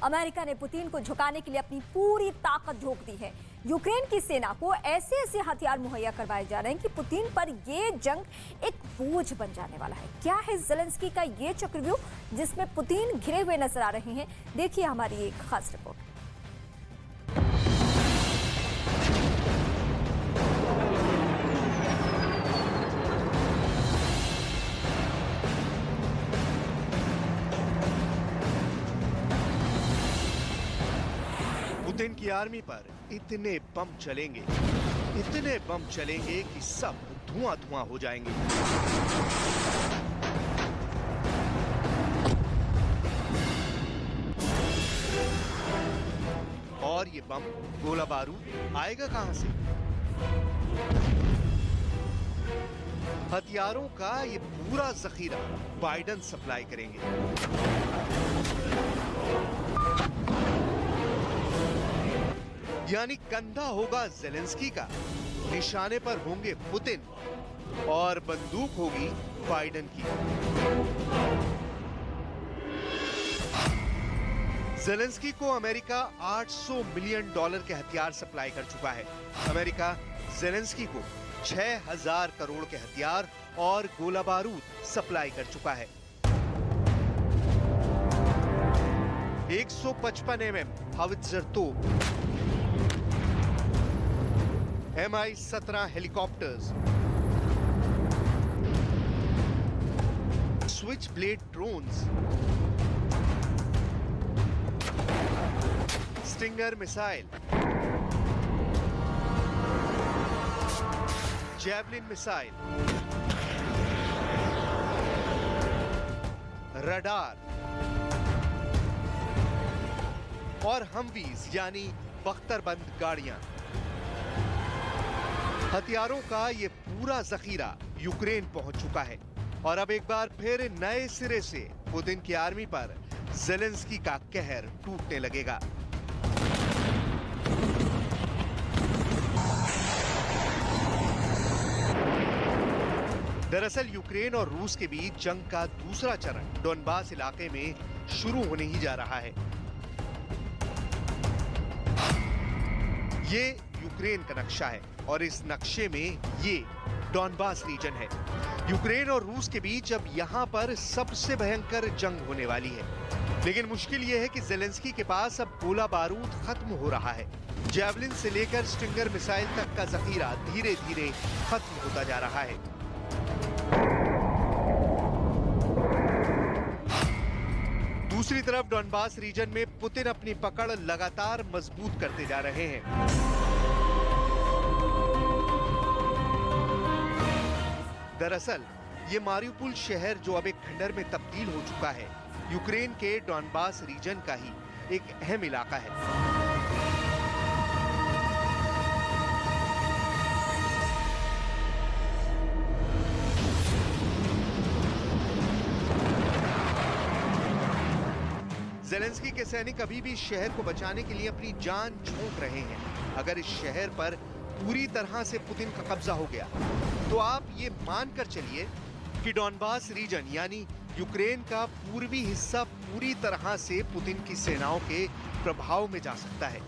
America ने Putin को झुकाने के लिए अपनी पूरी ताकत झोंक दी है। यूक्रेन की सेना को ऐसे ऐसे हथियार मुहैया करवाए जा रहे हैं कि पुतिन पर ये जंग एक बोझ बन जाने वाला है। क्या है ज़ेलेंस्की का ये चक्रव्यूह जिसमें पुतिन घिरे हुए नजर आ रहे हैं? देखिए हमारी एक खास रिपोर्ट। पुतिन की आर्मी पर इतने बम चलेंगे कि सब धुआं धुआं हो जाएंगे। और ये बम, गोला बारूद आएगा कहां से? हथियारों का ये पूरा जखीरा बाइडेन सप्लाई करेंगे। यानी कंधा होगा ज़ेलेंस्की का, निशाने पर होंगे पुतिन और बंदूक होगी बाइडेन की। ज़ेलेंस्की को अमेरिका $800 मिलियन के हथियार सप्लाई कर चुका है। अमेरिका ज़ेलेंस्की को 6000 करोड़ के हथियार और गोला बारूद सप्लाई कर चुका है। 155 mm हावित्जर तोप, Mi-17 helicopters, switch blade drones, stinger missile, javelin missile, radar और हमवीज यानी बख्तरबंद गाड़ियां। हथियारों का ये पूरा जखीरा यूक्रेन पहुंच चुका है और अब एक बार फिर नए सिरे से पुतिन की आर्मी पर ज़ेलेंस्की का कहर टूटने लगेगा। दरअसल यूक्रेन और रूस के बीच जंग का दूसरा चरण डोनबास इलाके में शुरू होने ही जा रहा है। ये यूक्रेन का नक्शा है और इस नक्शे में ये डोनबास रीजन है। यूक्रेन और रूस के बीच अब यहां पर सबसे भयंकर जंग होने वाली है। लेकिन मुश्किल यह है कि ज़ेलेंस्की के पास अब गोला बारूद खत्म हो रहा है। जैवलिन से लेकर स्टिंगर मिसाइल तक का जखीरा धीरे धीरे खत्म होता जा रहा है। दूसरी तरफ डोनबास रीजन में पुतिन अपनी पकड़ लगातार मजबूत करते जा रहे हैं। दरअसल ये मारिउपोल शहर जो अब एक खंडर में तब्दील हो चुका है, यूक्रेन के डोनबास रीजन का ही एक अहम इलाका है। ज़ेलेंस्की के सैनिक अभी भी इस शहर को बचाने के लिए अपनी जान झोंक रहे हैं। अगर इस शहर पर पूरी तरह से पुतिन का कब्जा हो गया तो आप ये मानकर चलिए कि डोनबास रीजन यानी यूक्रेन का पूर्वी हिस्सा पूरी तरह से पुतिन की सेनाओं के प्रभाव में जा सकता है।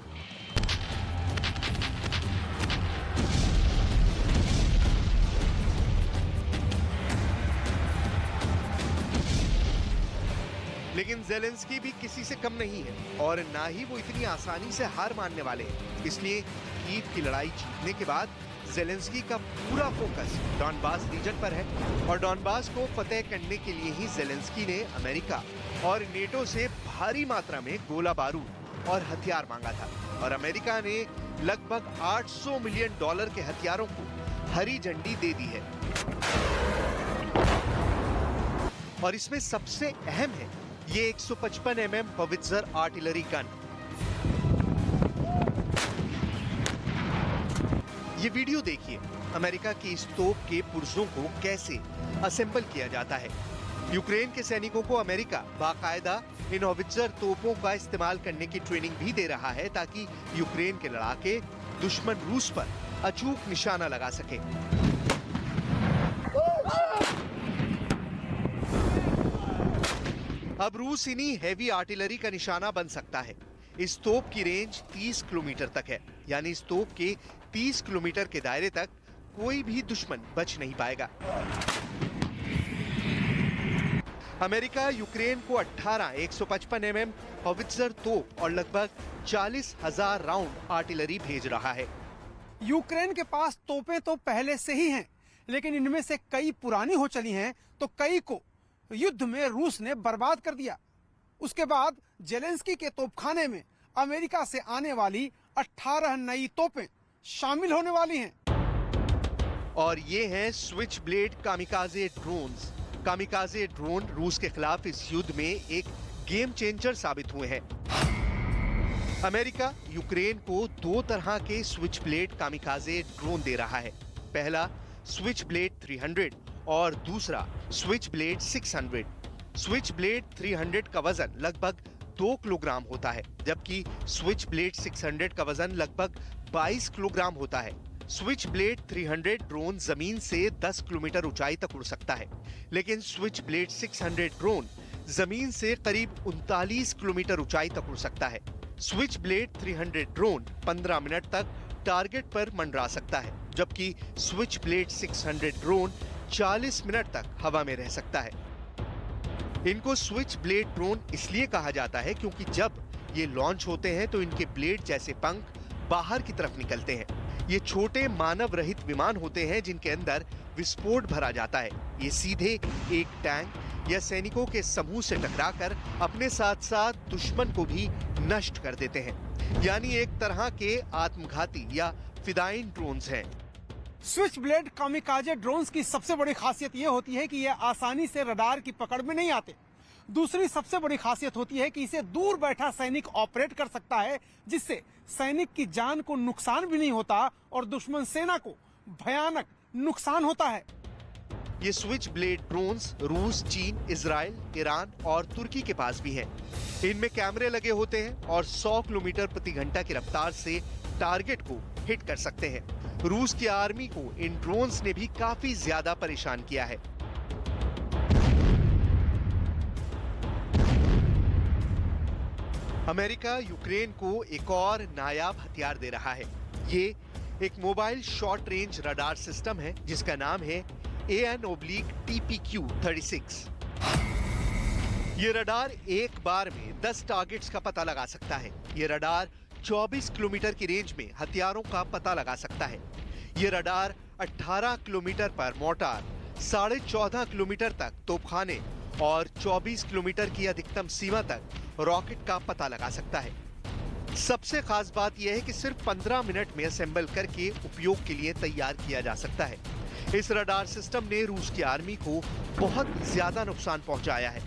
लेकिन ज़ेलेंस्की भी किसी से कम नहीं है और ना ही वो इतनी आसानी से हार मानने वाले हैं। इसलिए कीव की लड़ाई जीतने के बाद ज़ेलेंस्की का पूरा फोकस डोनबास रीजन पर है और डोनबास को फतेह करने के लिए ही ज़ेलेंस्की ने अमेरिका और नेटो से भारी मात्रा में गोला बारूद और हथियार मांगा था और अमेरिका ने लगभग $800 मिलियन के हथियारों को हरी झंडी दे दी है। और इसमें सबसे अहम है ये 155 mm हावित्जर आर्टिलरी गन। ये वीडियो देखिए अमेरिका की इस तोप के पुर्जों को कैसे असेंबल किया जाता है। यूक्रेन के सैनिकों को अमेरिका बाकायदा इन हावित्जर तोपों का इस्तेमाल करने की ट्रेनिंग भी दे रहा है ताकि यूक्रेन के लड़ाके दुश्मन रूस पर अचूक निशाना लगा सके। अब रूस इन्हीं हैवी आर्टिलरी का निशाना बन सकता है। इस तोप की रेंज 30 किलोमीटर तक है, यानी इस तोप के 30 किलोमीटर के दायरे तक कोई भी दुश्मन बच नहीं पाएगा। अमेरिका यूक्रेन को 18 155 mm हॉवित्जर तोप और लगभग 40,000 राउंड आर्टिलरी भेज रहा है। यूक्रेन के पास तोपें तो पहले से ही हैं, लेकिन इनमें से कई पुरानी हो चली हैं, तो कई को युद्ध में रूस ने बर्बाद कर दिया। उसके बाद जेलेंस्की के तोपखाने में अमेरिका से आने वाली 18 नई तोपें शामिल होने वाली हैं। और ये हैं switch blade kamikaze drones. Kamikaze drone रूस के खिलाफ इस युद्ध में एक गेम चेंजर साबित हुए हैं। अमेरिका यूक्रेन को 2 तरह के स्विच ब्लेड कामिकाजे ड्रोन दे रहा है। पहला स्विच ब्लेड 300 और दूसरा स्विच ब्लेड 600। स्विच ब्लेड 300 का वजन लगभग 2 किलोग्राम होता है, जबकि स्विच ब्लेड 600 का वजन लगभग 22 किलोग्राम होता है। स्विच ब्लेड 300 ड्रोन जमीन से 10 किलोमीटर ऊंचाई तक उड़ सकता है, लेकिन स्विच ब्लेड 600 ड्रोन जमीन से करीब 39 किलोमीटर ऊंचाई तक उड़ सकता है। स्विच ब्लेड 300 ड्रोन 15 मिनट तक टारगेट पर मंडरा सकता है, जबकि स्विच ब्लेड 600 ड्रोन 40 मिनट तक हवा में रह सकता है। इनको स्विच ब्लेड ड्रोन इसलिए कहा जाता है क्योंकि जब ये लॉन्च होते हैं तो इनके ब्लेड जैसे पंख बाहर की तरफ निकलते हैं। ये छोटे मानव रहित विमान होते हैं जिनके अंदर विस्फोट भरा जाता है। ये सीधे एक टैंक या सैनिकों के समूह से टकराकर अपने साथ साथ दुश्मन को भी नष्ट कर देते हैं, यानी एक तरह के आत्मघाती या फिदाइन ड्रोन्स हैं। स्विच ब्लेड कामिकाजे ड्रोन्स की सबसे बड़ी खासियत यह होती है कि यह आसानी से रडार की पकड़ में नहीं आते। दूसरी सबसे बड़ी खासियत होती है कि इसे दूर बैठा सैनिक ऑपरेट कर सकता है, जिससे सैनिक की जान को नुकसान भी नहीं होता और दुश्मन सेना को भयानक नुकसान होता है। ये स्विच ब्लेड ड्रोन्स रूस, चीन, इजराइल, ईरान और तुर्की के पास भी हैं। इनमें कैमरे लगे होते हैं और 100 किलोमीटर प्रति घंटा की रफ्तार से टारगेट को हिट कर सकते हैं। रूस की आर्मी को इन ड्रोन्स ने भी काफी ज्यादा परेशान किया है। अमेरिका यूक्रेन को एक और नायाब हथियार दे रहा है। ये एक mobile short range radar system है जिसका नाम है AN/TPQ-36। ये रडार एक बार में 10 टारगेट्स का पता लगा सकता है। ये रडार 24 किलोमीटर की रेंज में हथियारों का पता लगा सकता है। ये रडार 18 किलोमीटर पर मोर्टार, 14.5 किलोमीटर तक तोपखाने और 24 किलोमीटर की अधिकतम सीमा तक रॉकेट का पता लगा सकता है। सबसे खास बात यह है कि सिर्फ 15 मिनट में असेंबल करके उपयोग के लिए तैयार किया जा सकता है। इस रडार सिस्टम ने रूस की आर्मी को बहुत ज्यादा नुकसान पहुंचाया है।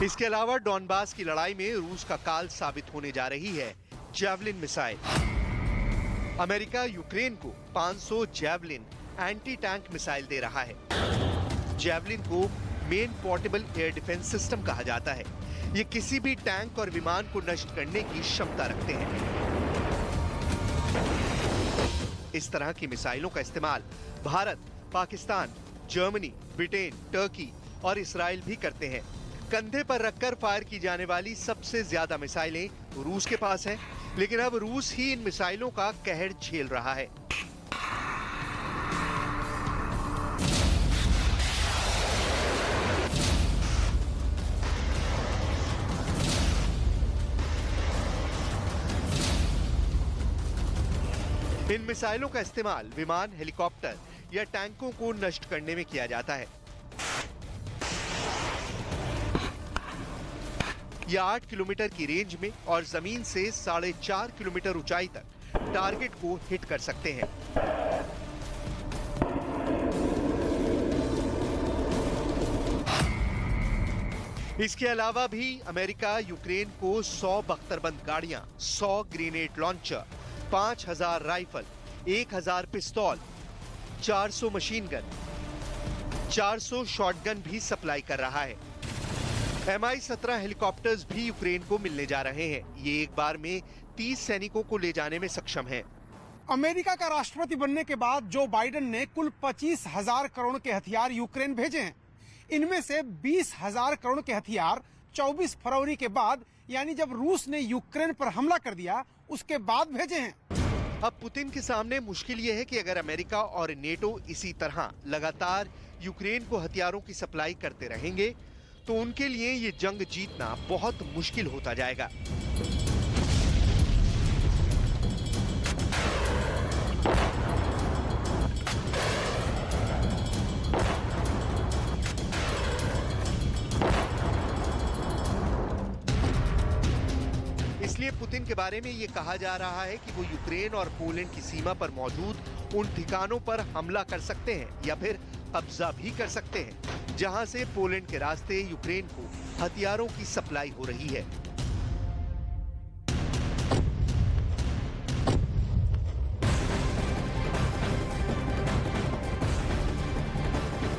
इसके अलावा डॉनबास की लड़ाई में रूस का काल साबित होने जा रही है जैवलिन मिसाइल। अमेरिका यूक्रेन को 500 जैवलिन एंटी टैंक मिसाइल दे रहा है। जैवलिन को main portable air defence system कहा जाता है। ये किसी भी टैंक और विमान को नष्ट करने की क्षमता रखते हैं। इस तरह की मिसाइलों का इस्तेमाल Bharat, Pakistan, Germany, Britain, Turkey और इसराइल भी करते हैं। कंधे पर रखकर फायर की जाने वाली सबसे ज्यादा मिसाइलें रूस के पास हैं, लेकिन अब रूस ही इन मिसाइलों का कहर झेल रहा है। इन मिसाइलों का इस्तेमाल विमान, हेलीकॉप्टर या टैंकों को नष्ट करने में किया जाता है। यह 8 किलोमीटर की रेंज में और जमीन से 4.5 किलोमीटर ऊंचाई तक टारगेट को हिट कर सकते हैं। इसके अलावा भी अमेरिका यूक्रेन को 100 बख्तरबंद गाड़ियां, 100 ग्रेनेड लॉन्चर, 5000 राइफल, 1000 पिस्तौल, 400 मशीन गन, 400 शॉटगन भी सप्लाई कर रहा है। Mi-17 हेलीकॉप्टर्स भी यूक्रेन को मिलने जा रहे हैं। ये एक बार में 30 सैनिकों को ले जाने में सक्षम हैं। अमेरिका का राष्ट्रपति बनने के बाद जो बाइडेन ने कुल 25,000 करोड़ के हथियार यूक्रेन भेजे हैं। इनमें से 20,000 करोड़ के हथियार 24 फरवरी के बाद, यानी जब रूस ने यूक्रेन पर हमला कर दिया, उसके बाद भेजे हैं। अब पुतिन के सामने मुश्किल ये है कि अगर अमेरिका और नेटो इसी तरह लगातार यूक्रेन को हथियारों की सप्लाई करते रहेंगे तो उनके लिए ये जंग जीतना बहुत मुश्किल होता जाएगा। इसलिए पुतिन के बारे में ये कहा जा रहा है कि वो यूक्रेन और पोलैंड की सीमा पर मौजूद उन ठिकानों पर हमला कर सकते हैं या फिर कब्जा भी कर सकते हैं जहां से पोलैंड के रास्ते यूक्रेन को हथियारों की सप्लाई हो रही है।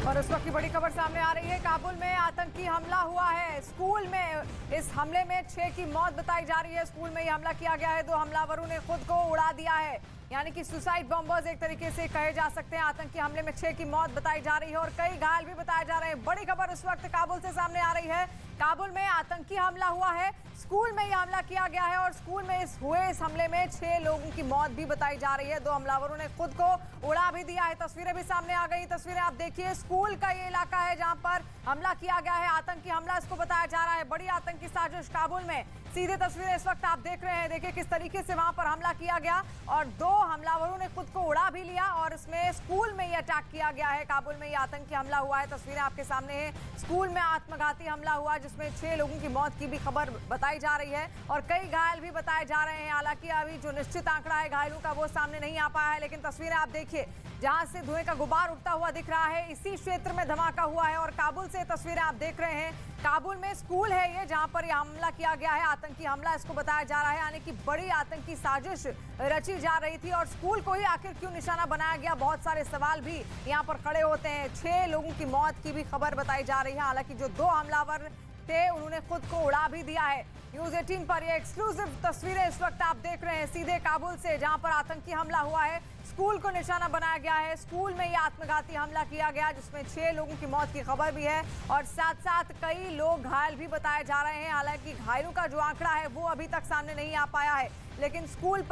और इस वक्त की बड़ी खबर सामने आ रही है। काबुल में आतंकी हमला हुआ है। स्कूल में इस हमले में 6 की मौत बताई जा रही है। स्कूल में ये हमला किया गया है। 2 हमलावरों ने खुद को उड़ा दिया है, यानी कि सुसाइड बॉम्बर्स एक तरीके से कहे जा सकते हैं। आतंकी हमले में 6 की मौत बताई जा रही है और कई घायल भी बताए जा रहे हैं। बड़ी खबर इस वक्त काबुल से सामने आ रही है। काबुल में आतंकी हमला हुआ है। स्कूल में यह हमला किया गया है और स्कूल में इस हमले में 6 लोगों की मौत भी बताई जा रही है। 2 हमलावरों ने खुद को उड़ा भी दिया है। तस्वीरें भी सामने आ गई। तस्वीरें आप देखिए, स्कूल का ये इलाका है जहां पर हमला किया गया है। आतंकी हमला इसको बताया जा रहा है। बड़ी आतंकी साजिश काबुल में। सीधे तस्वीरें इस वक्त आप देख रहे हैं। देखिए किस तरीके से वहां पर हमला किया गया और 2 हमलावरों ने खुद को उड़ा भी लिया और इसमें स्कूल में ये अटैक किया गया है। काबुल में ये आतंकी हमला हुआ है। तस्वीरें आपके सामने है। स्कूल में आत्मघाती हमला हुआ जिसमें 6 लोगों की मौत की भी खबर बताई जा रही है और कई घायल भी बताए जा रहे हैं। हालांकि अभी जो निश्चित आंकड़ा है घायलों का वो सामने नहीं आ पाया है, लेकिन तस्वीरें आप देखिए जहां से धुएं का गुबार उठता हुआ दिख रहा है। इसी क्षेत्र में धमाका हुआ है और काबुल से तस्वीरें आप देख रहे हैं। काबुल में स्कूल है ये जहां पर यह हमला किया गया है। आतंकी हमला इसको बताया जा रहा है, यानी कि बड़ी आतंकी साजिश रची जा रही थी और स्कूल को ही आखिर क्यों निशाना बनाया गया, बहुत सारे सवाल भी यहाँ पर खड़े होते हैं। 6 लोगों की मौत की भी खबर बताई जा रही है। हालांकि जो 2 हमलावर थे उन्होंने खुद को उड़ा भी दिया है। न्यूज़ 18 पर ये एक्सक्लूसिव तस्वीरें इस वक्त आप देख रहे हैं सीधे काबुल से, जहां पर आतंकी हमला हुआ है। स्कूल को निशाना बनाया गया है। स्कूल में ये आत्मघाती हमला किया गया जिसमें 6 लोगों की मौत की खबर भी है और साथ साथ कई लोग घायल भी बताए जा रहे हैं। हालांकि घायलों का जो आंकड़ा है वो अभी तक सामने नहीं आ पाया है, लेकिन स्कूल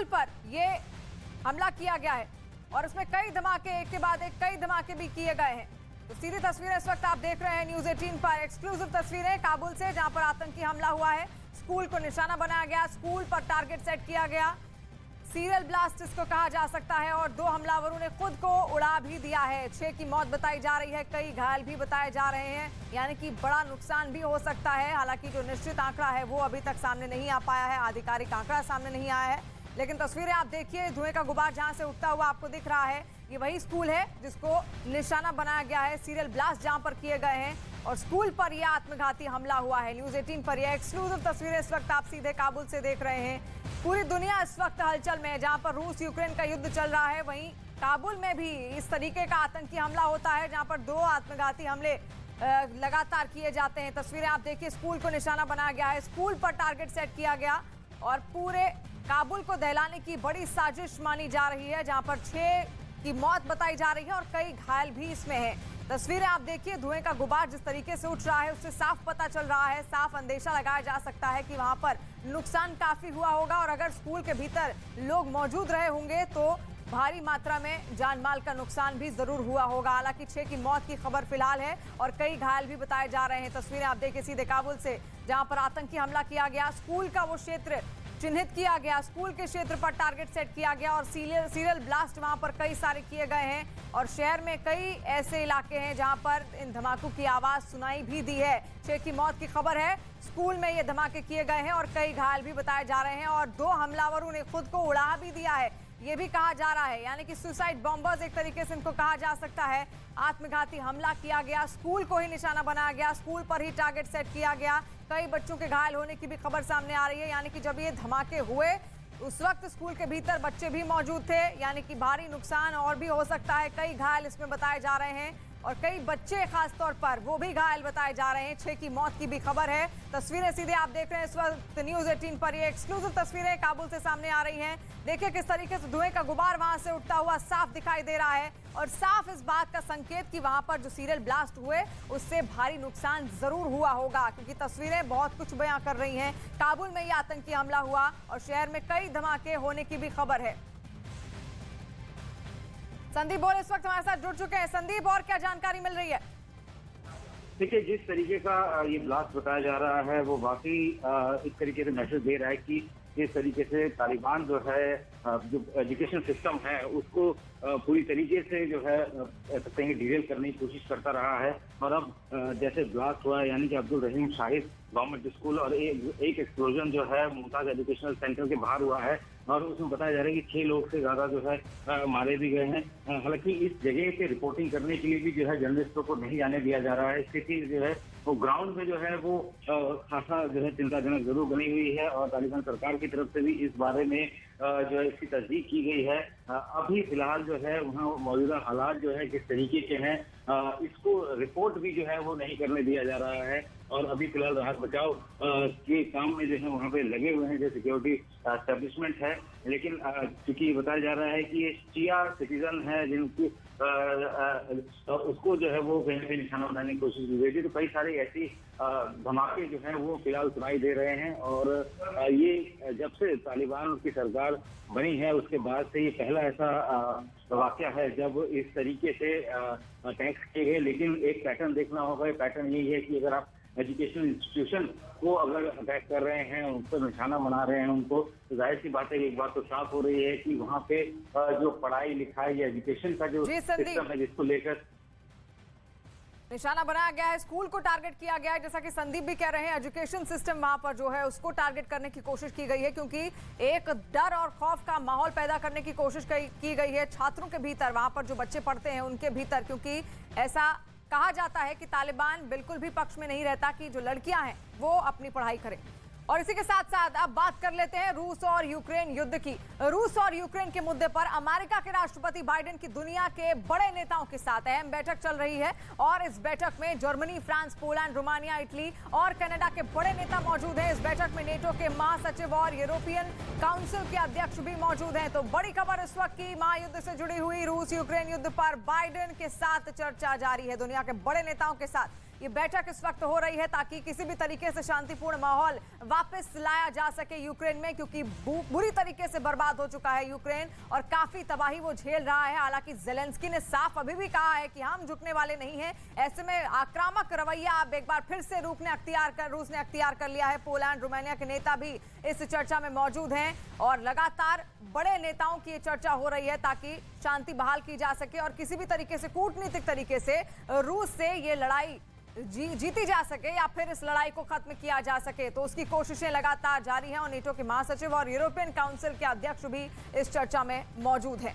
पर ये हमला किया गया है और इसमें कई धमाके, एक के बाद एक कई धमाके भी किए गए हैं। तो सीधी तस्वीरें इस वक्त आप देख रहे हैं न्यूज़ 18 पर। एक्सक्लूसिव तस्वीरें काबुल से जहां पर आतंकी हमला हुआ है। स्कूल को निशाना बनाया गया, स्कूल पर टारगेट सेट किया गया। सीरियल ब्लास्ट इसको कहा जा सकता है और 2 हमलावरों ने खुद को उड़ा भी दिया है। 6 की मौत बताई जा रही है, कई घायल भी बताए जा रहे हैं, यानी कि बड़ा नुकसान भी हो सकता है। हालांकि जो निश्चित आंकड़ा है वो अभी तक सामने नहीं आ पाया है, आधिकारिक आंकड़ा सामने नहीं आया है, लेकिन तस्वीरें आप देखिए, धुएं का गुबार जहां से उठता हुआ आपको दिख रहा है, ये वही स्कूल है जिसको निशाना बनाया गया है। सीरियल ब्लास्ट जहां पर किए गए हैं और स्कूल पर यह आत्मघाती हमला हुआ है। न्यूज़ 18 पर यह एक्सक्लूसिव तस्वीरें इस वक्त आप सीधे काबुल से देख रहे हैं। पूरी दुनिया इस वक्त हलचल में है। जहां पर रूस यूक्रेन का युद्ध चल रहा है, वहीं काबुल में भी इस तरीके का आतंकी हमला होता है जहां पर 2 आत्मघाती हमले लगातार किए जाते हैं। तस्वीरें आप देखिए, स्कूल को निशाना बनाया गया है, स्कूल पर टारगेट सेट किया गया और पूरे काबुल को दहलाने की बड़ी साजिश मानी जा रही है, जहां पर 6 की मौत बताई जा रही है और कई घायल भी इसमें है। तस्वीरें आप देखिए, धुएं का गुबार जिस तरीके से उठ रहा है उससे साफ पता चल रहा है, साफ अंदेशा लगाया जा सकता है कि वहां पर नुकसान काफी हुआ होगा और अगर स्कूल के भीतर लोग मौजूद रहे होंगे तो भारी मात्रा में जान माल का नुकसान भी जरूर हुआ होगा। हालांकि 6 की मौत की खबर फिलहाल है और कई घायल भी बताए जा रहे हैं। तस्वीरें आप देखिए सीधे काबुल से, जहां पर आतंकी हमला किया गया, स्कूल का वो क्षेत्र चिन्हित किया गया, स्कूल के क्षेत्र पर टारगेट सेट किया गया और सीरियल ब्लास्ट वहां पर कई सारे किए गए हैं और शहर में कई ऐसे इलाके हैं जहां पर इन धमाकों की आवाज सुनाई भी दी है। 6 की मौत की खबर है। स्कूल में ये धमाके किए गए हैं और कई घायल भी बताए जा रहे हैं और 2 हमलावरों ने खुद को उड़ा भी दिया है, ये भी कहा जा रहा है, यानी कि सुसाइड बॉम्बर्स एक तरीके से इनको कहा जा सकता है। आत्मघाती हमला किया गया, स्कूल को ही निशाना बनाया गया, स्कूल पर ही टारगेट सेट किया गया। कई बच्चों के घायल होने की भी खबर सामने आ रही है, यानी कि जब ये धमाके हुए उस वक्त स्कूल के भीतर बच्चे भी मौजूद थे, यानी कि भारी नुकसान और भी हो सकता है। कई घायल इसमें बताए जा रहे हैं और कई बच्चे खासतौर पर वो भी घायल बताए जा रहे हैं। 6 की मौत की भी खबर है। तस्वीरें सीधे आप देख रहे हैं इस वक्त न्यूज़ 18 पर। ये एक्सक्लूसिव तस्वीरें काबुल से सामने आ रही हैं। देखिए किस तरीके से धुएं का गुबार वहां से उठता हुआ साफ दिखाई दे रहा है और साफ इस बात का संकेत कि वहां पर जो सीरियल ब्लास्ट हुए उससे भारी नुकसान जरूर हुआ होगा, क्योंकि तस्वीरें बहुत कुछ बयां कर रही हैं। काबुल में ये आतंकी हमला हुआ और शहर में कई धमाके होने की भी खबर है। संदीप बोल इस वक्त हमारे साथ जुड़ चुके हैं। संदीप, और क्या जानकारी मिल रही है? देखिए, जिस तरीके का ये ब्लास्ट बताया जा रहा है वो वाकई इस तरीके से मैसेज दे रहा है कि जिस तरीके से तालिबान जो है जो एजुकेशन सिस्टम है उसको पूरी तरीके से जो है सकते हैं डिरेल करने की कोशिश करता रहा है। और अब जैसे ब्लास्ट हुआ है यानी कि अब्दुल रहीम शाहिद गवर्नमेंट स्कूल और एक एक्सप्लोजन जो है मुमताज एजुकेशनल सेंटर के बाहर हुआ है और उसमें बताया जा रहा है कि 6 लोग से ज्यादा जो है मारे भी गए हैं। हालांकि इस जगह पे रिपोर्टिंग करने के लिए भी जो है जर्नलिस्टों को नहीं जाने दिया जा रहा है। स्थिति जो है वो ग्राउंड में जो है वो खासा जो है चिंताजनक जरूर बनी हुई है और तालिबान सरकार की तरफ से भी इस बारे में जो है इसकी तस्दीक की गई है। अभी फिलहाल जो है वहाँ मौजूदा हालात जो है किस तरीके के हैं इसको रिपोर्ट भी जो है वो नहीं करने दिया जा रहा है और अभी फिलहाल राहत बचाव के काम में जो है वहाँ पे लगे हुए हैं जो सिक्योरिटी एस्टेब्लिशमेंट है। लेकिन चूंकि बताया जा रहा है कि ये शिया सिटीजन है जिनकी उसको जो है वो कहीं ना कहीं निशाना बनाने की कोशिश की गई थी। तो कई सारे ऐसी धमाके जो हैं वो फिलहाल सुनाई दे रहे हैं और ये जब से तालिबान की सरकार बनी है उसके बाद से ये पहला ऐसा वाकया है जब इस तरीके से अटैक्स किए गए। लेकिन एक पैटर्न देखना होगा। ये पैटर्न यही है कि अगर आप एजुकेशनल इंस्टीट्यूशन को अगर अटैक कर रहे हैं, उन पर निशाना बना रहे हैं उनको, तो जाहिर सी बात है एक बात तो साफ हो रही है कि वहाँ पे जो पढ़ाई लिखाई या एजुकेशन का जो सिस्टम है जिसको लेकर निशाना बनाया गया है, स्कूल को टारगेट किया गया है। जैसा कि संदीप भी कह रहे हैं एजुकेशन सिस्टम वहां पर जो है उसको टारगेट करने की कोशिश की गई है, क्योंकि एक डर और खौफ का माहौल पैदा करने की कोशिश की गई है छात्रों के भीतर, वहां पर जो बच्चे पढ़ते हैं उनके भीतर, क्योंकि ऐसा कहा जाता है कि तालिबान बिल्कुल भी पक्ष में नहीं रहता कि जो लड़कियां हैं वो अपनी पढ़ाई करें। और इसी के साथ साथ अब बात कर लेते हैं रूस और यूक्रेन युद्ध की। रूस और यूक्रेन के मुद्दे पर अमेरिका के राष्ट्रपति बाइडेन की दुनिया के बड़े नेताओं के साथ अहम बैठक चल रही है और इस बैठक में Germany, France, Poland, Romania, Italy और कनाडा के बड़े नेता मौजूद हैं। इस बैठक में नेटो के महासचिव और यूरोपियन काउंसिल के अध्यक्ष भी मौजूद हैं। तो बड़ी खबर इस वक्त की महायुद्ध से जुड़ी हुई रूस यूक्रेन युद्ध पर बाइडेन के साथ चर्चा जारी है। दुनिया के बड़े नेताओं के साथ ये बैठक इस वक्त हो रही है ताकि किसी भी तरीके से शांतिपूर्ण माहौल वापस लाया जा सके यूक्रेन में, क्योंकि बुरी तरीके से बर्बाद हो चुका है यूक्रेन और काफी तबाही वो झेल रहा है। हालांकि ज़ेलेंस्की ने साफ अभी भी कहा है कि हम झुकने वाले नहीं हैं। ऐसे में आक्रामक रवैया अब एक बार फिर से रूस ने अख्तियार कर लिया है। पोलैंड, रोमानिया के नेता भी इस चर्चा में मौजूद हैं और लगातार बड़े नेताओं की चर्चा हो रही है ताकि शांति बहाल की जा सके और किसी भी तरीके से कूटनीतिक तरीके से रूस से ये लड़ाई जीती जा सके या फिर इस लड़ाई को खत्म किया जा सके। तो उसकी कोशिशें लगातार जारी हैं और नेटो के महासचिव और यूरोपियन काउंसिल के अध्यक्ष भी इस चर्चा में मौजूद हैं।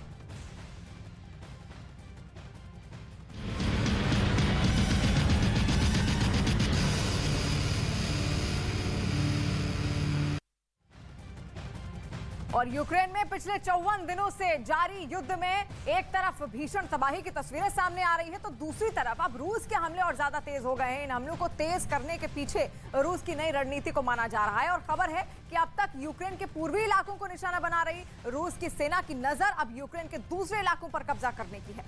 और यूक्रेन में पिछले 54 दिनों से जारी युद्ध में एक तरफ भीषण तबाही की तस्वीरें सामने आ रही है तो दूसरी तरफ अब रूस के हमले और ज्यादा तेज हो गए हैं। इन हमलों को तेज करने के पीछे रूस की नई रणनीति को माना जा रहा है और खबर है कि अब तक यूक्रेन के पूर्वी इलाकों को निशाना बना रही रूस की सेना की नजर अब यूक्रेन के दूसरे इलाकों पर कब्जा करने की है।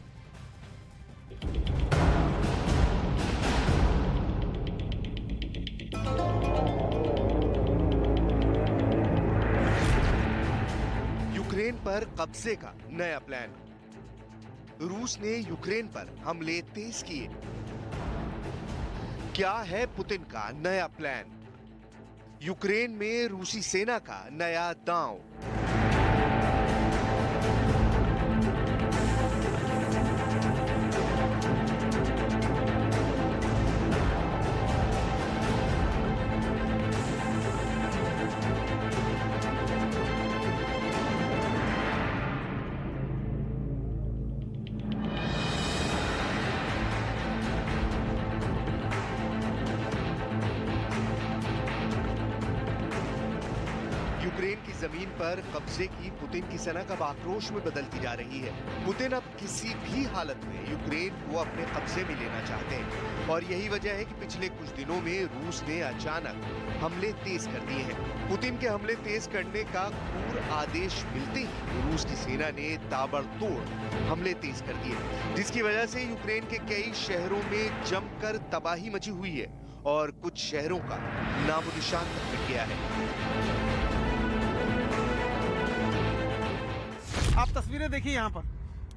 यूक्रेन पर कब्जे का नया प्लान। रूस ने यूक्रेन पर हमले तेज किए। क्या है पुतिन का नया प्लान? यूक्रेन में रूसी सेना का नया दांव। यूक्रेन की जमीन पर कब्जे की पुतिन की सेना कब आक्रोश में बदलती जा रही है। पुतिन अब किसी भी हालत में यूक्रेन को अपने कब्जे में लेना चाहते हैं और यही वजह है कि पिछले कुछ दिनों में रूस ने अचानक हमले तेज कर दिए हैं। पुतिन के हमले तेज करने का क्रूर आदेश मिलते ही रूस की सेना ने ताबड़तोड़ हमले तेज कर दिए, जिसकी वजह से यूक्रेन के कई शहरों में जमकर तबाही मची हुई है और कुछ शहरों का नामो निशान तक मिट गया है। आप तस्वीरें देखिए, यहाँ पर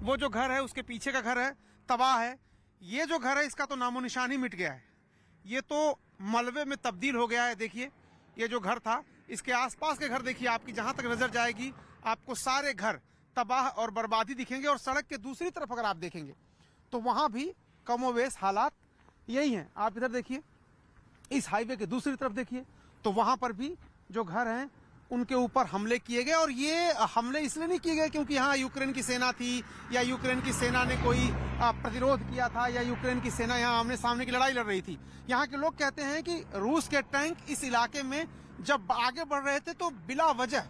वो जो घर है उसके पीछे का घर है तबाह है। ये जो घर है इसका तो नामो निशान ही मिट गया है, ये तो मलबे में तब्दील हो गया है। देखिए ये जो घर था, इसके आसपास के घर देखिए, आपकी जहां तक नजर जाएगी आपको सारे घर तबाह और बर्बादी दिखेंगे। और सड़क के दूसरी तरफ अगर आप देखेंगे तो वहां भी कमोवेश हालात यही हैं। आप इधर देखिए, इस हाईवे के दूसरी तरफ देखिए तो वहां पर भी जो घर हैं उनके ऊपर हमले किए गए। और ये हमले इसलिए नहीं किए गए क्योंकि यहाँ यूक्रेन की सेना थी या यूक्रेन की सेना ने कोई प्रतिरोध किया था या यूक्रेन की सेना यहाँ आमने सामने की लड़ाई लड़ रही थी। यहाँ के लोग कहते हैं कि रूस के टैंक इस इलाके में जब आगे बढ़ रहे थे तो बिला वजह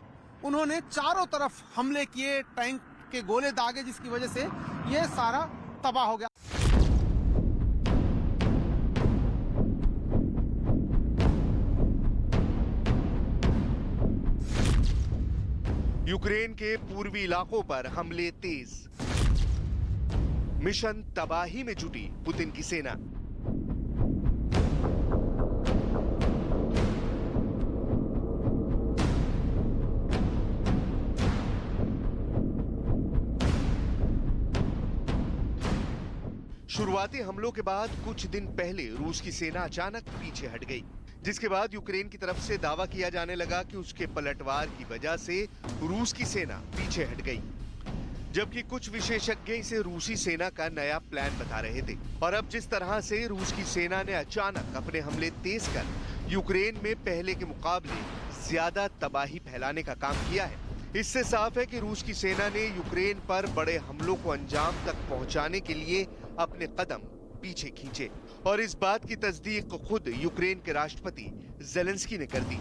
उन्होंने चारों तरफ हमले किए, टैंक के गोले दागे, जिसकी वजह से ये सारा तबाह हो गया। यूक्रेन के पूर्वी इलाकों पर हमले तेज, मिशन तबाही में जुटी पुतिन की सेना। शुरुआती हमलों के बाद कुछ दिन पहले रूस की सेना अचानक पीछे हट गई, जिसके बाद यूक्रेन की तरफ से दावा किया जाने लगा कि उसके पलटवार की वजह से रूस की सेना पीछे हट गई, जबकि कुछ विशेषज्ञ इसे रूसी सेना का नया प्लान बता रहे थे। और अब जिस तरह से रूस की सेना ने अचानक अपने हमले तेज कर यूक्रेन में पहले के मुकाबले ज्यादा तबाही फैलाने का काम किया है, इससे साफ है कि रूस की सेना ने यूक्रेन पर बड़े हमलों को अंजाम तक पहुंचाने के लिए अपने कदम पीछे खींचे। और इस बात की तस्दीक खुद यूक्रेन के राष्ट्रपति ज़ेलेंस्की ने कर दी।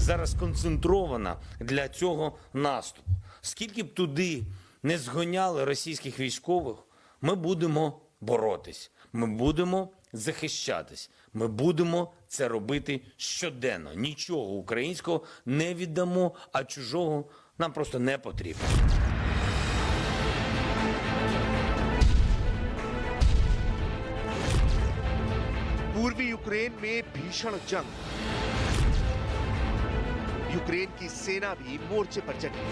Зараз концентрована для цього наступу. Скільки б туди не згоняли російських військових, ми будемо боротись, ми будемо захищатись, ми будемо це робити щоденно. Нічого українського не віддамо, а чужого нам просто не потрібно. पूर्वी यूक्रेन में भीषण जंग, यूक्रेन की सेना भी मोर्चे पर चढ़ी।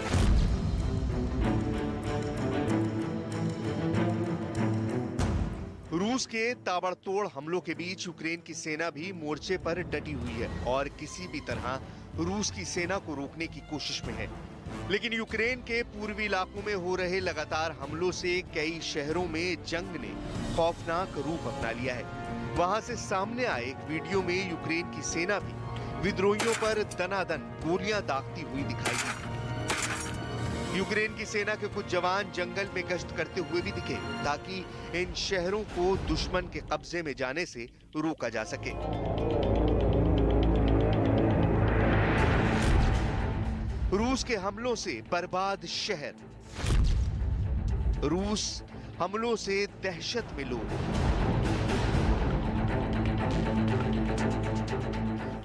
रूस के ताबड़तोड़ हमलों के बीच यूक्रेन की सेना भी मोर्चे पर डटी हुई है और किसी भी तरह रूस की सेना को रोकने की कोशिश में है। लेकिन यूक्रेन के पूर्वी इलाकों में हो रहे लगातार हमलों से कई शहरों में जंग ने खौफनाक रूप अपना लिया है। वहां से सामने आए एक वीडियो में यूक्रेन की सेना भी विद्रोहियों पर दनादन गोलियां दागती हुई दिखाई दी। यूक्रेन की सेना के कुछ जवान जंगल में गश्त करते हुए भी दिखे ताकि इन शहरों को दुश्मन के कब्जे में जाने से रोका जा सके। रूस के हमलों से बर्बाद शहर, रूस हमलों से दहशत में लोग।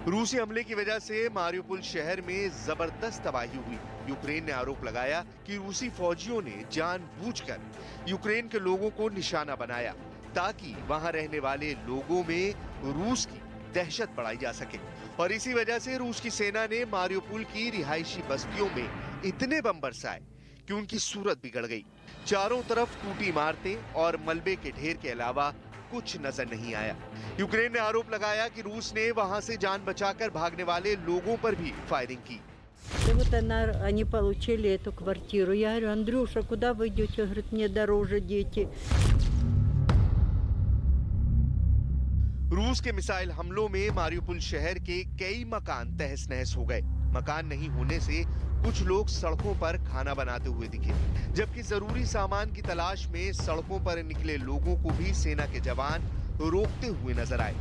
रूसी हमले की वजह से मारियुपोल शहर में जबरदस्त तबाही हुई। यूक्रेन ने आरोप लगाया कि रूसी फौजियों ने जानबूझकर यूक्रेन के लोगों को निशाना बनाया ताकि वहां रहने वाले लोगों में रूस की दहशत बढ़ाई जा सके। और इसी वजह से रूस की सेना ने मारियुपोल की रिहायशी बस्तियों में इतने बम बरसाए कि उनकी सूरत बिगड़ गई। चारों तरफ टूटी इमारतें और मलबे के ढेर के अलावा कुछ नजर नहीं आया। यूक्रेन ने आरोप लगाया कि रूस ने वहां से जान बचाकर भागने वाले लोगों पर भी फायरिंग की। И вот они получили эту квартиру. Я говорю: Андрюша, куда вы идете? Он говорит: мне дороже дети. रूस के मिसाइल हमलों में मारियुपोल शहर के कई मकान तहस नहस हो गए। मकान नहीं होने से कुछ लोग सड़कों पर खाना बनाते हुए दिखे, जबकि जरूरी सामान की तलाश में सड़कों पर निकले लोगों को भी सेना के जवान रोकते हुए नजर आए।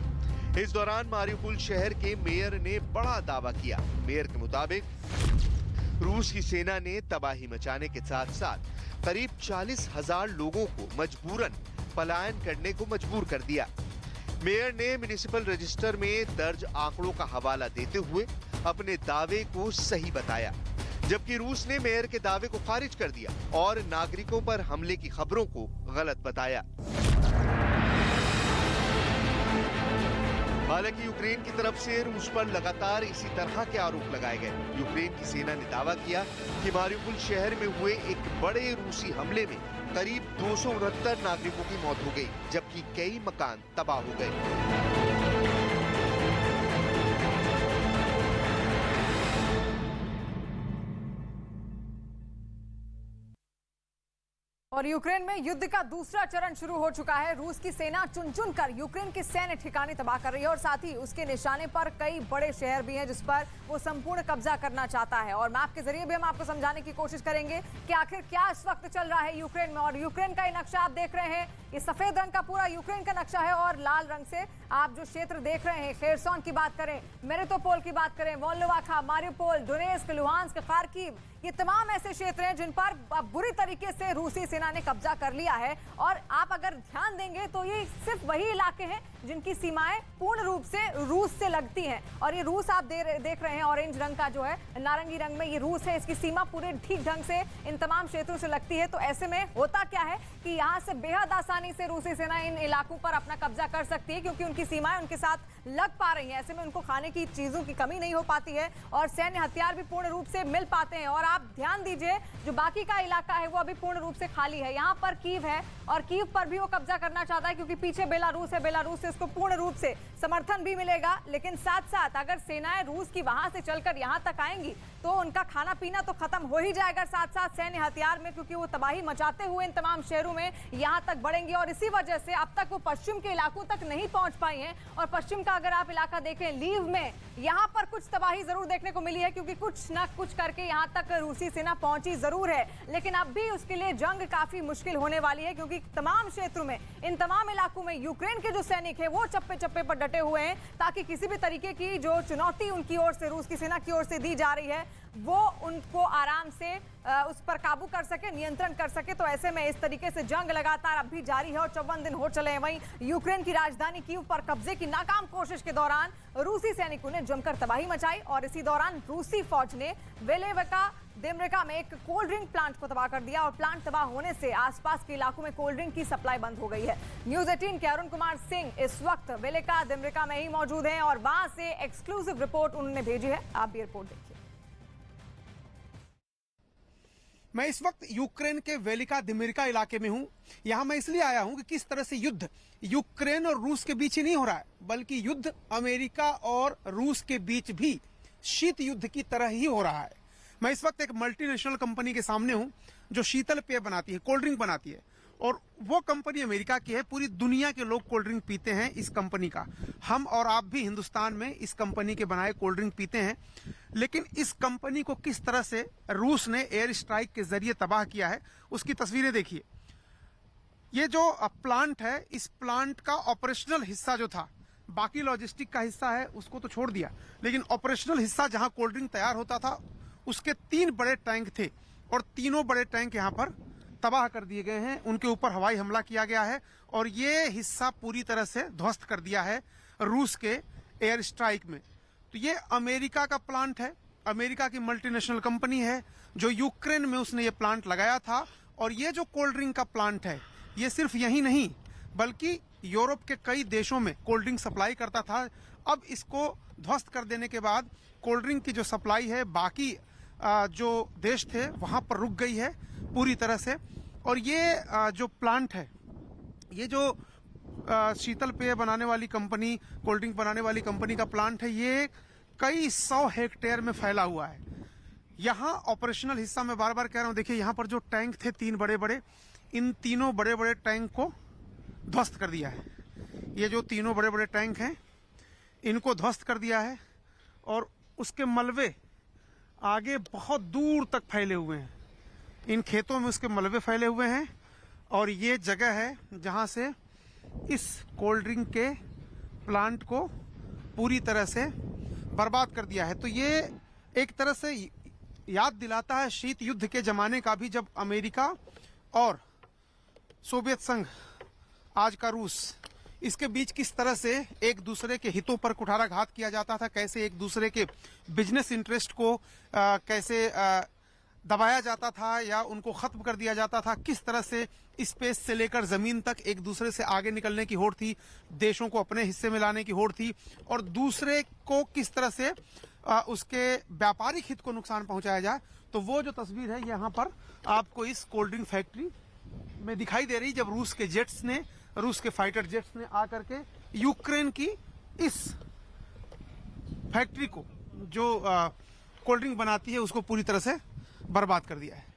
इस दौरान मारिउपोल शहर के मेयर ने बड़ा दावा किया। मेयर के मुताबिक रूस की सेना ने तबाही मचाने के साथ साथ करीब 40,000 लोगों को मजबूरन पलायन करने को मजबूर कर दिया। मेयर ने म्युनिसिपल रजिस्टर में दर्ज आंकड़ों का हवाला देते हुए अपने दावे को सही बताया, जबकि रूस ने मेयर के दावे को खारिज कर दिया और नागरिकों पर हमले की खबरों को गलत बताया। हालांकि यूक्रेन की तरफ से रूस पर लगातार इसी तरह के आरोप लगाए गए। यूक्रेन की सेना ने दावा किया कि मारिउपोल शहर में हुए एक बड़े रूसी हमले में करीब 269 नागरिकों की मौत हो गई, जबकि कई मकान तबाह हो गए। और यूक्रेन में युद्ध का दूसरा चरण शुरू हो चुका है। रूस की सेना चुन चुन कर यूक्रेन के सैन्य ठिकाने तबाह कर रही है और साथ ही उसके निशाने पर कई बड़े शहर भी हैं जिस पर वो संपूर्ण कब्जा करना चाहता है। और मैप के जरिए भी हम आपको समझाने की कोशिश करेंगे कि आखिर क्या इस वक्त चल रहा है यूक्रेन में। और यूक्रेन का ये नक्शा आप देख रहे हैं, ये सफेद रंग का पूरा यूक्रेन का नक्शा है और लाल रंग से आप जो क्षेत्र देख रहे हैं, खेरसोन की बात करें, मेरिटोपोल की बात करें, वोल्नोवाखा, मारिउपोल, डोनेत्स्क, लुहांस्क, खार्किव, ये तमाम ऐसे क्षेत्र हैं जिन पर बुरी तरीके से रूसी सेना ने कब्जा कर लिया है। और आप अगर ध्यान देंगे तो ये सिर्फ वही इलाके हैं जिनकी सीमाएं पूर्ण रूप से रूस से लगती हैं। और ये रूस आप देख रहे हैं, ऑरेंज रंग का जो है, नारंगी रंग में ये रूस है, इसकी सीमा पूरे ठीक ढंग से इन तमाम क्षेत्रों से लगती है। तो ऐसे में होता क्या है कि यहाँ से बेहद आसानी से रूसी सेना इन इलाकों पर अपना कब्जा कर सकती है, क्योंकि उनकी सीमाएं उनके साथ लग पा रही हैं। ऐसे में उनको खाने की चीजों की कमी नहीं हो पाती है और सैन्य हथियार भी पूर्ण रूप से मिल पाते हैं। और आप ध्यान दीजिए, जो बाकी का इलाका है वो अभी पूर्ण रूप से खाली है। यहाँ पर कीव है और कीव पर भी वो कब्जा करना चाहता है, क्योंकि पीछे बेलारूस है, बेलारूस से उसको पूर्ण रूप से समर्थन भी मिलेगा। लेकिन साथ साथ अगर सेनाएं रूस की वहां से चलकर यहाँ तक आएंगी तो उनका खाना पीना तो खत्म हो ही जाएगा, साथ साथ सैन्य हथियार में, क्योंकि वो तबाही मचाते हुए इन तमाम शहरों में यहाँ तक बढ़ेंगे। और इसी वजह से अब तक वो पश्चिम के इलाकों तक नहीं पहुंच पाई हैं। और पश्चिम का अगर आप इलाका देखें, लीव में, यहाँ पर कुछ तबाही जरूर देखने को मिली है, क्योंकि कुछ न कुछ करके यहाँ तक रूसी सेना पहुंची जरूर है। लेकिन अब भी उसके लिए जंग काफी मुश्किल होने वाली है, क्योंकि तमाम क्षेत्रों में, इन तमाम इलाकों में यूक्रेन के जो सैनिक है वो चप्पे चप्पे पर डटे हुए हैं, ताकि किसी भी तरीके की जो चुनौती उनकी ओर से, रूस की सेना की ओर से दी जा रही है, वो उनको आराम से उस पर काबू कर सके, नियंत्रण कर सके। तो ऐसे में इस तरीके से जंग लगातार अब भी जारी है और 54 दिन हो चले हैं। वहीं यूक्रेन की राजधानी कीव पर कब्जे की नाकाम कोशिश के दौरान रूसी सैनिकों ने जमकर तबाही मचाई और इसी दौरान रूसी फौज ने वेलेवका दिम्रिका में एक कोल्ड ड्रिंक प्लांट को तबाह कर दिया और प्लांट तबाह होने से आसपास के इलाकों में कोल्ड ड्रिंक की सप्लाई बंद हो गई है। न्यूज़ 18 के अरुण कुमार सिंह इस वक्त वेलेका दिम्रिका में ही मौजूद हैं और वहां से एक्सक्लूसिव रिपोर्ट उन्होंने भेजी है। आप भी रिपोर्ट देखिए। मैं इस वक्त यूक्रेन के वेलिका दिमिरका इलाके में हूं। यहां मैं इसलिए आया हूं कि किस तरह से युद्ध यूक्रेन और रूस के बीच ही नहीं हो रहा है, बल्कि युद्ध अमेरिका और रूस के बीच भी शीत युद्ध की तरह ही हो रहा है। मैं इस वक्त एक मल्टीनेशनल कंपनी के सामने हूं जो शीतल पेय बनाती है, कोल्ड ड्रिंक बनाती है, और वो कंपनी अमेरिका की है। पूरी दुनिया के लोग कोल्ड ड्रिंक पीते हैं इस कंपनी का। हम और आप भी हिंदुस्तान में इस कंपनी के बनाए कोल्ड ड्रिंक पीते हैं। लेकिन इस कंपनी को किस तरह से रूस ने एयर स्ट्राइक के जरिए तबाह किया है, उसकी तस्वीरें देखिए। ये जो प्लांट है, इस प्लांट का ऑपरेशनल हिस्सा जो था, बाकी लॉजिस्टिक का हिस्सा है उसको तो छोड़ दिया, लेकिन ऑपरेशनल हिस्सा जहां कोल्ड ड्रिंक तैयार होता था उसके 3 बड़े टैंक थे और तीनों बड़े टैंक यहाँ पर तबाह कर दिए गए हैं। उनके ऊपर हवाई हमला किया गया है और ये हिस्सा पूरी तरह से ध्वस्त कर दिया है रूस के एयर स्ट्राइक में। तो ये अमेरिका का प्लांट है, अमेरिका की मल्टीनेशनल कंपनी है जो यूक्रेन में उसने ये प्लांट लगाया था। और ये जो कोल्ड ड्रिंक का प्लांट है, ये सिर्फ यही नहीं बल्कि यूरोप के कई देशों में कोल्ड ड्रिंक सप्लाई करता था। अब इसको ध्वस्त कर देने के बाद कोल्ड ड्रिंक की जो सप्लाई है बाकी जो देश थे वहां पर रुक गई है पूरी तरह से। और ये जो प्लांट है, ये जो शीतल पेय बनाने वाली कंपनी, कोल्ड ड्रिंक बनाने वाली कंपनी का प्लांट है, ये कई 100 हेक्टेयर में फैला हुआ है। यहाँ ऑपरेशनल हिस्सा मैं बार बार कह रहा हूँ, देखिए यहाँ पर जो टैंक थे 3 बड़े बड़े, इन तीनों बड़े बड़े टैंक को ध्वस्त कर दिया है। ये जो तीनों बड़े बड़े टैंक हैं इनको ध्वस्त कर दिया है और उसके मलबे आगे बहुत दूर तक फैले हुए हैं। इन खेतों में उसके मलबे फैले हुए हैं और ये जगह है जहां से इस कोल्ड ड्रिंक के प्लांट को पूरी तरह से बर्बाद कर दिया है। तो ये एक तरह से याद दिलाता है शीत युद्ध के जमाने का भी, जब अमेरिका और सोवियत संघ, आज का रूस, इसके बीच किस तरह से एक दूसरे के हितों पर कुठाराघात किया जाता था, कैसे एक दूसरे के बिजनेस इंटरेस्ट को कैसे दबाया जाता था या उनको खत्म कर दिया जाता था, किस तरह से स्पेस से लेकर जमीन तक एक दूसरे से आगे निकलने की होड़ थी, देशों को अपने हिस्से में लाने की होड़ थी, और दूसरे को किस तरह से उसके व्यापारिक हित को नुकसान पहुंचाया जाए। तो वो जो तस्वीर है यहाँ पर आपको इस कोल्ड ड्रिंक फैक्ट्री में दिखाई दे रही, जब रूस के फाइटर जेट्स ने आकर के यूक्रेन की इस फैक्ट्री को, जो कोल्ड ड्रिंक बनाती है, उसको पूरी तरह से बर्बाद कर दिया है।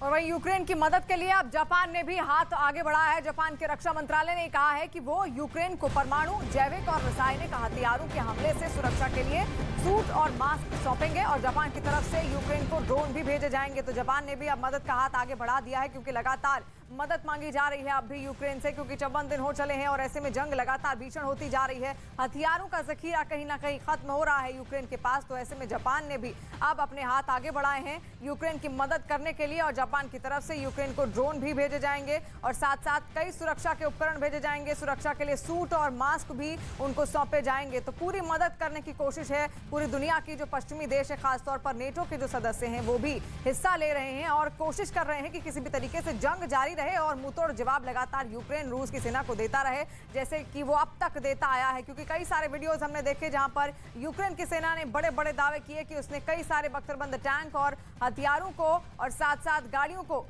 और वहीं यूक्रेन की मदद के लिए अब जापान ने भी हाथ आगे बढ़ाया है। जापान के रक्षा मंत्रालय ने कहा है कि वो यूक्रेन को परमाणु, जैविक और रासायनिक हथियारों के हमले से सुरक्षा के लिए सूट और मास्क सौंपेंगे और जापान की तरफ से यूक्रेन को ड्रोन भी भेजे जाएंगे। तो जापान ने भी अब मदद का हाथ आगे बढ़ा दिया है, क्योंकि लगातार मदद मांगी जा रही है अब भी यूक्रेन से, क्योंकि 54 दिन हो चले हैं और ऐसे में जंग लगातार भीषण होती जा रही है। हथियारों का जखीरा कहीं ना कहीं खत्म हो रहा है यूक्रेन के पास। तो ऐसे में जापान ने भी अब अपने हाथ आगे बढ़ाए हैं यूक्रेन की मदद करने के लिए, और जापान की तरफ से यूक्रेन को ड्रोन भी भेजे जाएंगे और साथ साथ कई सुरक्षा के उपकरण भेजे जाएंगे। सुरक्षा के लिए सूट और मास्क भी उनको सौंपे जाएंगे। तो पूरी मदद करने की कोशिश है पूरी दुनिया की। जो पश्चिमी देश है, खासतौर पर नेटो के जो सदस्य हैं, वो भी हिस्सा ले रहे हैं और कोशिश कर रहे हैं कि किसी भी तरीके से जंग जारी रहे और मुंहतोड़ जवाब लगातार यूक्रेन रूस की सेना को देता रहे, जैसे कि वो अब तक देता आया है। क्योंकि कई सारे वीडियोस हमने देखे जहां पर यूक्रेन की सेना ने बड़े बड़े दावे किए कि उसने कई सारे बख्तरबंद टैंक और हथियारों को और साथ साथ गाड़ियों को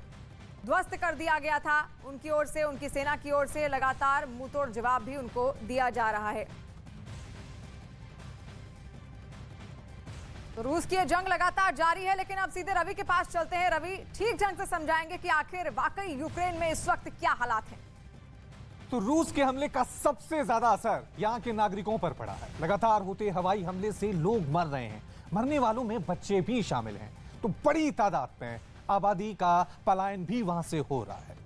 ध्वस्त कर दिया गया था। उनकी ओर से, उनकी सेना की ओर से लगातार मुंहतोड़ जवाब भी उनको दिया जा रहा है। तो रूस की ये जंग लगातार जारी है, लेकिन अब सीधे रवि के पास चलते हैं। रवि ठीक ढंग से समझाएंगे कि आखिर वाकई यूक्रेन में इस वक्त क्या हालात हैं। तो रूस के हमले का सबसे ज्यादा असर यहाँ के नागरिकों पर पड़ा है। लगातार होते हवाई हमले से लोग मर रहे हैं, मरने वालों में बच्चे भी शामिल हैं। तो बड़ी तादाद में आबादी का पलायन भी वहां से हो रहा है।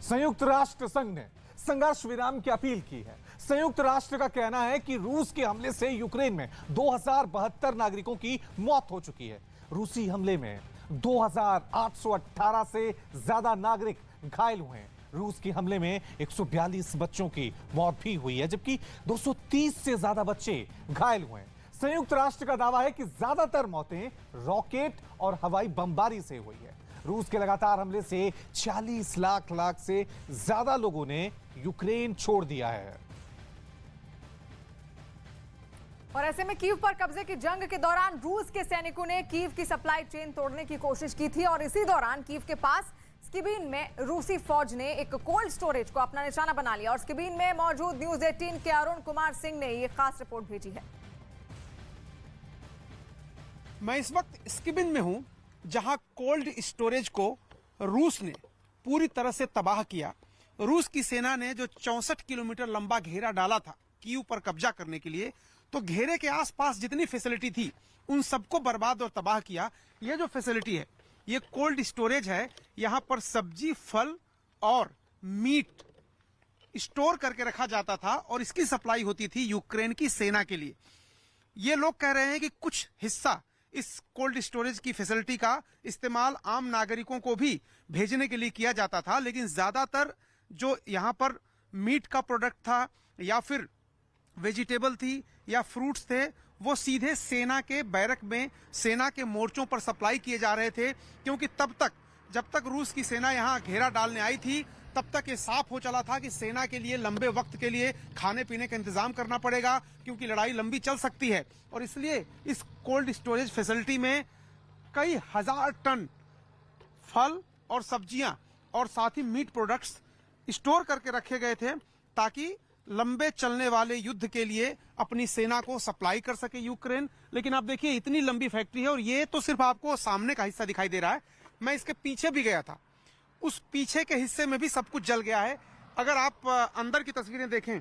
संयुक्त राष्ट्र संघ ने संघर्ष विराम की अपील की है। संयुक्त राष्ट्र का कहना है कि रूस के हमले से यूक्रेन में 2072 नागरिकों की मौत हो चुकी है। रूसी हमले में 2818 से ज्यादा नागरिक घायल हुए हैं। रूस के हमले में 142 बच्चों की मौत भी हुई है, जबकि 230 से ज्यादा बच्चे घायल हुए हैं। संयुक्त राष्ट्र का दावा है कि ज्यादातर मौतें रॉकेट और हवाई बमबारी से हुई है। रूस के लगातार हमले से 40 लाख से ज्यादा लोगों ने यूक्रेन छोड़ दिया है। और ऐसे में कीव पर कब्जे की जंग के दौरान रूस के सैनिकों ने कीव की सप्लाई चेन तोड़ने की कोशिश की थी और इसी दौरान कीव के पास स्किबीन में रूसी फौज ने एक कोल्ड स्टोरेज को अपना निशाना बना लिया और स्किबीन में मौजूद न्यूज 18 के अरुण कुमार सिंह ने ये खास रिपोर्ट भेजी है। मैं इस वक्त स्किबिन में हूं, जहां कोल्ड स्टोरेज को रूस ने पूरी तरह से तबाह किया। रूस की सेना ने जो 64 किलोमीटर लंबा घेरा डाला था कीव पर कब्जा करने के लिए, तो घेरे के आसपास जितनी फैसिलिटी थी उन सबको बर्बाद और तबाह किया। ये जो फैसिलिटी है, ये कोल्ड स्टोरेज है। यहाँ पर सब्जी, फल और मीट स्टोर करके रखा जाता था और इसकी सप्लाई होती थी यूक्रेन की सेना के लिए। ये लोग कह रहे हैं कि कुछ हिस्सा इस कोल्ड स्टोरेज की फैसिलिटी का इस्तेमाल आम नागरिकों को भी भेजने के लिए किया जाता था, लेकिन ज्यादातर जो यहाँ पर मीट का प्रोडक्ट था या फिर वेजिटेबल थी या फ्रूट्स थे, वो सीधे सेना के बैरक में, सेना के मोर्चों पर सप्लाई किए जा रहे थे। क्योंकि तब तक, जब तक रूस की सेना यहाँ घेरा डालने आई थी, तब तक ये साफ हो चला था कि सेना के लिए लंबे वक्त के लिए खाने पीने का इंतजाम करना पड़ेगा, क्योंकि लड़ाई लंबी चल सकती है। और इसलिए इस कोल्ड स्टोरेज फैसिलिटी में कई हजार टन फल और सब्जियां और साथ ही मीट प्रोडक्ट्स स्टोर करके रखे गए थे, ताकि लंबे चलने वाले युद्ध के लिए अपनी सेना को सप्लाई कर सके यूक्रेन। लेकिन आप देखिए, इतनी लंबी फैक्ट्री है और ये तो सिर्फ आपको सामने का हिस्सा दिखाई दे रहा है। मैं इसके पीछे भी गया था, उस पीछे के हिस्से में भी सब कुछ जल गया है। अगर आप अंदर की तस्वीरें देखें,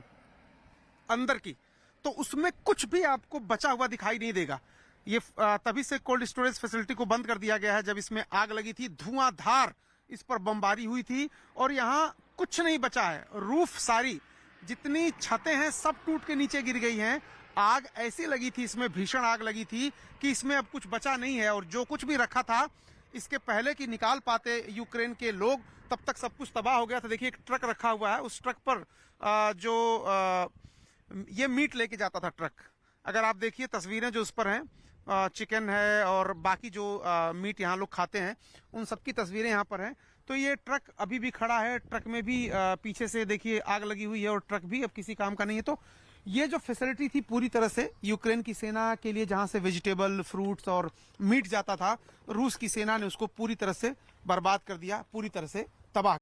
अंदर की, तो उसमें कुछ भी आपको बचा हुआ दिखाई नहीं देगा। ये तभी से कोल्ड स्टोरेज फैसिलिटी को बंद कर दिया गया है, जब इसमें आग लगी थी, धुआंधार इस पर बमबारी हुई थी और यहाँ कुछ नहीं बचा है। रूफ सारी जितनी छतें हैं सब टूट के नीचे गिर गई हैं। आग ऐसी लगी थी, इसमें भीषण आग लगी थी कि इसमें अब कुछ बचा नहीं है, और जो कुछ भी रखा था इसके पहले कि निकाल पाते यूक्रेन के लोग, तब तक सब कुछ तबाह हो गया था। देखिए एक ट्रक रखा हुआ है, उस ट्रक पर ये मीट लेके जाता था ट्रक। अगर आप देखिए तस्वीरें जो उस पर हैं, चिकन है और बाकी जो मीट यहाँ लोग खाते हैं, उन सबकी तस्वीरें यहाँ पर हैं। तो ये ट्रक अभी भी खड़ा है, ट्रक में भी पीछे से देखिए आग लगी हुई है और ट्रक भी अब किसी काम का नहीं है। तो ये जो फैसिलिटी थी पूरी तरह से यूक्रेन की सेना के लिए, जहां से वेजिटेबल, फ्रूट्स और मीट जाता था, रूस की सेना ने उसको पूरी तरह से बर्बाद कर दिया, पूरी तरह से तबाह।